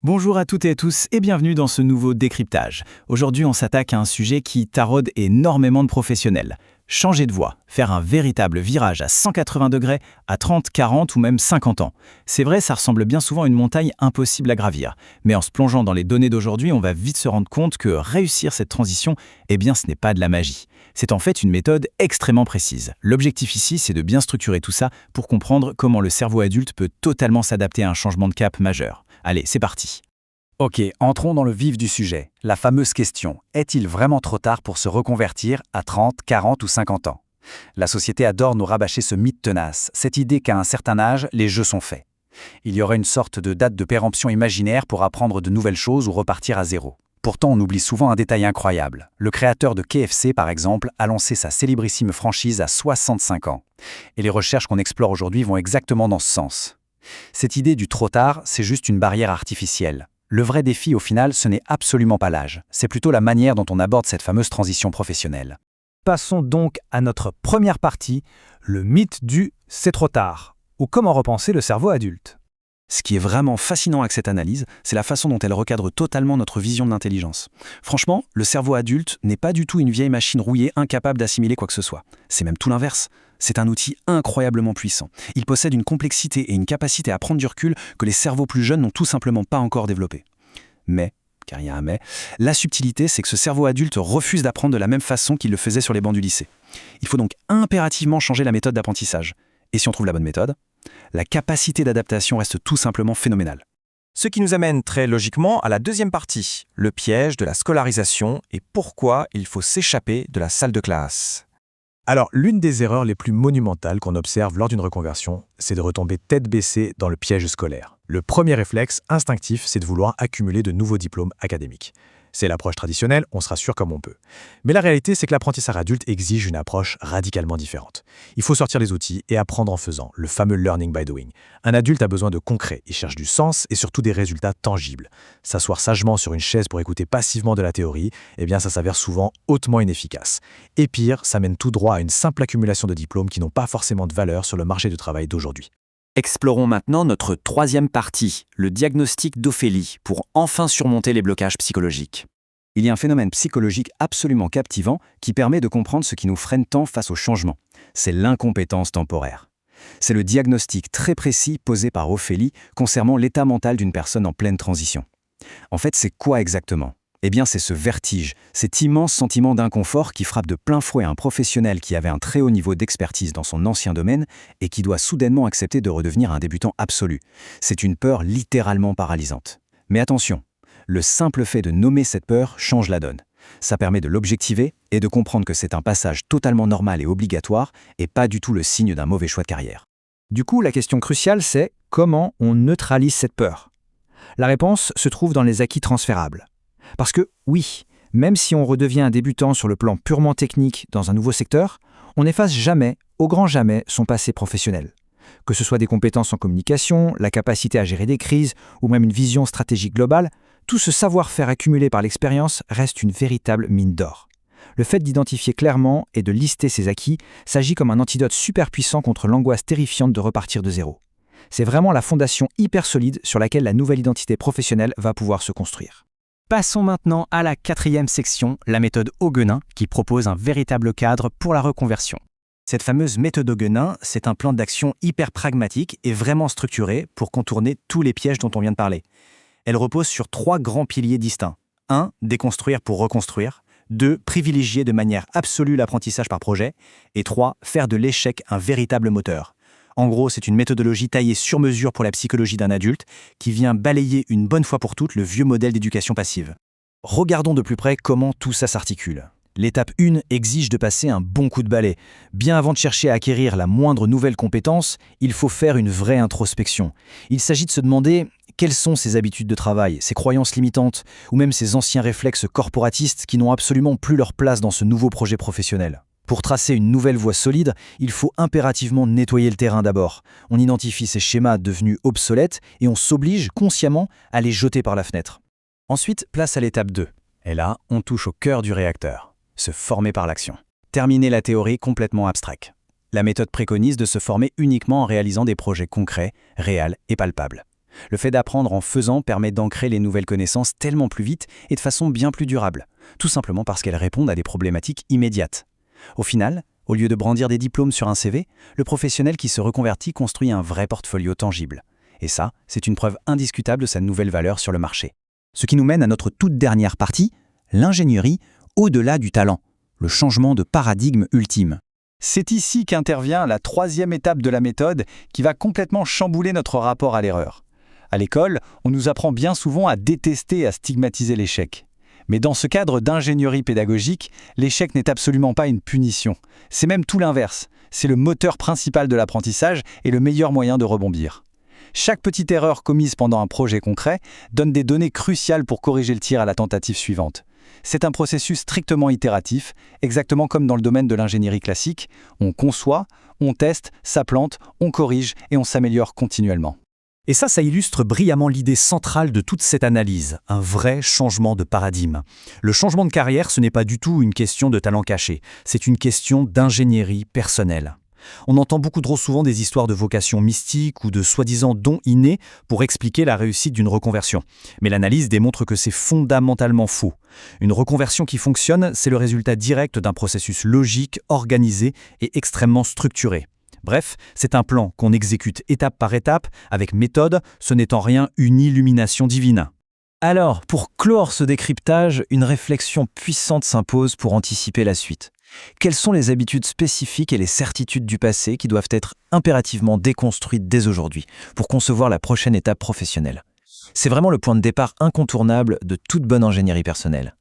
Bonjour à toutes et à tous et bienvenue dans ce nouveau décryptage. Aujourd'hui, on s'attaque à un sujet qui taraude énormément de professionnels. Changer de voie, faire un véritable virage à 180 degrés à 30, 40 ou même 50 ans. C'est vrai, ça ressemble bien souvent à une montagne impossible à gravir. Mais en se plongeant dans les données d'aujourd'hui, on va vite se rendre compte que réussir cette transition, ce n'est pas de la magie. C'est en fait une méthode extrêmement précise. L'objectif ici, c'est de bien structurer tout ça pour comprendre comment le cerveau adulte peut totalement s'adapter à un changement de cap majeur. Allez, c'est parti. Ok, entrons dans le vif du sujet. La fameuse question, est-il vraiment trop tard pour se reconvertir à 30, 40 ou 50 ans? La société adore nous rabâcher ce mythe tenace, cette idée qu'à un certain âge, les jeux sont faits. Il y aurait une sorte de date de péremption imaginaire pour apprendre de nouvelles choses ou repartir à zéro. Pourtant, on oublie souvent un détail incroyable. Le créateur de KFC, par exemple, a lancé sa célébrissime franchise à 65 ans. Et les recherches qu'on explore aujourd'hui vont exactement dans ce sens. Cette idée du trop tard, c'est juste une barrière artificielle. Le vrai défi, au final, ce n'est absolument pas l'âge. C'est plutôt la manière dont on aborde cette fameuse transition professionnelle. Passons donc à notre première partie, le mythe du « c'est trop tard » ou comment repenser le cerveau adulte. Ce qui est vraiment fascinant avec cette analyse, c'est la façon dont elle recadre totalement notre vision de l'intelligence. Franchement, le cerveau adulte n'est pas du tout une vieille machine rouillée incapable d'assimiler quoi que ce soit. C'est même tout l'inverse. C'est un outil incroyablement puissant. Il possède une complexité et une capacité à prendre du recul que les cerveaux plus jeunes n'ont tout simplement pas encore développé. Mais, car il y a un mais, la subtilité, c'est que ce cerveau adulte refuse d'apprendre de la même façon qu'il le faisait sur les bancs du lycée. Il faut donc impérativement changer la méthode d'apprentissage. Et si on trouve la bonne méthode, la capacité d'adaptation reste tout simplement phénoménale. Ce qui nous amène très logiquement à la deuxième partie, le piège de la scolarisation et pourquoi il faut s'échapper de la salle de classe. Alors, l'une des erreurs les plus monumentales qu'on observe lors d'une reconversion, c'est de retomber tête baissée dans le piège scolaire. Le premier réflexe instinctif, c'est de vouloir accumuler de nouveaux diplômes académiques. C'est l'approche traditionnelle, on se rassure comme on peut. Mais la réalité, c'est que l'apprentissage adulte exige une approche radicalement différente. Il faut sortir les outils et apprendre en faisant, le fameux learning by doing. Un adulte a besoin de concret, il cherche du sens et surtout des résultats tangibles. S'asseoir sagement sur une chaise pour écouter passivement de la théorie, ça s'avère souvent hautement inefficace. Et pire, ça mène tout droit à une simple accumulation de diplômes qui n'ont pas forcément de valeur sur le marché du travail d'aujourd'hui. Explorons maintenant notre troisième partie, le diagnostic d'Ophélie, pour enfin surmonter les blocages psychologiques. Il y a un phénomène psychologique absolument captivant qui permet de comprendre ce qui nous freine tant face au changement. C'est l'incompétence temporaire. C'est le diagnostic très précis posé par Ophélie concernant l'état mental d'une personne en pleine transition. En fait, c'est quoi exactement ? C'est ce vertige, cet immense sentiment d'inconfort qui frappe de plein fouet un professionnel qui avait un très haut niveau d'expertise dans son ancien domaine et qui doit soudainement accepter de redevenir un débutant absolu. C'est une peur littéralement paralysante. Mais attention, le simple fait de nommer cette peur change la donne. Ça permet de l'objectiver et de comprendre que c'est un passage totalement normal et obligatoire et pas du tout le signe d'un mauvais choix de carrière. Du coup, la question cruciale, c'est comment on neutralise cette peur ? La réponse se trouve dans les acquis transférables. Parce que, oui, même si on redevient un débutant sur le plan purement technique dans un nouveau secteur, on n'efface jamais, au grand jamais, son passé professionnel. Que ce soit des compétences en communication, la capacité à gérer des crises ou même une vision stratégique globale, tout ce savoir-faire accumulé par l'expérience reste une véritable mine d'or. Le fait d'identifier clairement et de lister ses acquis s'agit comme un antidote super puissant contre l'angoisse terrifiante de repartir de zéro. C'est vraiment la fondation hyper solide sur laquelle la nouvelle identité professionnelle va pouvoir se construire. Passons maintenant à la quatrième section, la méthode Augenin, qui propose un véritable cadre pour la reconversion. Cette fameuse méthode Augenin, c'est un plan d'action hyper pragmatique et vraiment structuré pour contourner tous les pièges dont on vient de parler. Elle repose sur 3 grands piliers distincts. 1. Déconstruire pour reconstruire. 2. Privilégier de manière absolue l'apprentissage par projet. Et 3. Faire de l'échec un véritable moteur. En gros, c'est une méthodologie taillée sur mesure pour la psychologie d'un adulte qui vient balayer une bonne fois pour toutes le vieux modèle d'éducation passive. Regardons de plus près comment tout ça s'articule. L'étape 1 exige de passer un bon coup de balai. Bien avant de chercher à acquérir la moindre nouvelle compétence, il faut faire une vraie introspection. Il s'agit de se demander quelles sont ses habitudes de travail, ses croyances limitantes, ou même ses anciens réflexes corporatistes qui n'ont absolument plus leur place dans ce nouveau projet professionnel. Pour tracer une nouvelle voie solide, il faut impérativement nettoyer le terrain d'abord. On identifie ces schémas devenus obsolètes et on s'oblige consciemment à les jeter par la fenêtre. Ensuite, place à l'étape 2. Et là, on touche au cœur du réacteur. Se former par l'action. Terminer la théorie complètement abstraite. La méthode préconise de se former uniquement en réalisant des projets concrets, réels et palpables. Le fait d'apprendre en faisant permet d'ancrer les nouvelles connaissances tellement plus vite et de façon bien plus durable, tout simplement parce qu'elles répondent à des problématiques immédiates. Au final, au lieu de brandir des diplômes sur un CV, le professionnel qui se reconvertit construit un vrai portfolio tangible. Et ça, c'est une preuve indiscutable de sa nouvelle valeur sur le marché. Ce qui nous mène à notre toute dernière partie, l'ingénierie au-delà du talent, le changement de paradigme ultime. C'est ici qu'intervient la troisième étape de la méthode qui va complètement chambouler notre rapport à l'erreur. À l'école, on nous apprend bien souvent à détester et à stigmatiser l'échec. Mais dans ce cadre d'ingénierie pédagogique, l'échec n'est absolument pas une punition. C'est même tout l'inverse. C'est le moteur principal de l'apprentissage et le meilleur moyen de rebondir. Chaque petite erreur commise pendant un projet concret donne des données cruciales pour corriger le tir à la tentative suivante. C'est un processus strictement itératif, exactement comme dans le domaine de l'ingénierie classique. On conçoit, on teste, ça plante, on corrige et on s'améliore continuellement. Et ça illustre brillamment l'idée centrale de toute cette analyse, un vrai changement de paradigme. Le changement de carrière, ce n'est pas du tout une question de talent caché, c'est une question d'ingénierie personnelle. On entend beaucoup trop souvent des histoires de vocation mystique ou de soi-disant dons innés pour expliquer la réussite d'une reconversion. Mais l'analyse démontre que c'est fondamentalement faux. Une reconversion qui fonctionne, c'est le résultat direct d'un processus logique, organisé et extrêmement structuré. Bref, c'est un plan qu'on exécute étape par étape, avec méthode, ce n'est en rien une illumination divine. Alors, pour clore ce décryptage, une réflexion puissante s'impose pour anticiper la suite. Quelles sont les habitudes spécifiques et les certitudes du passé qui doivent être impérativement déconstruites dès aujourd'hui pour concevoir la prochaine étape professionnelle? C'est vraiment le point de départ incontournable de toute bonne ingénierie personnelle.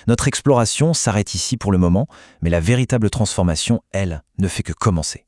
Notre exploration s'arrête ici pour le moment, mais la véritable transformation, elle, ne fait que commencer.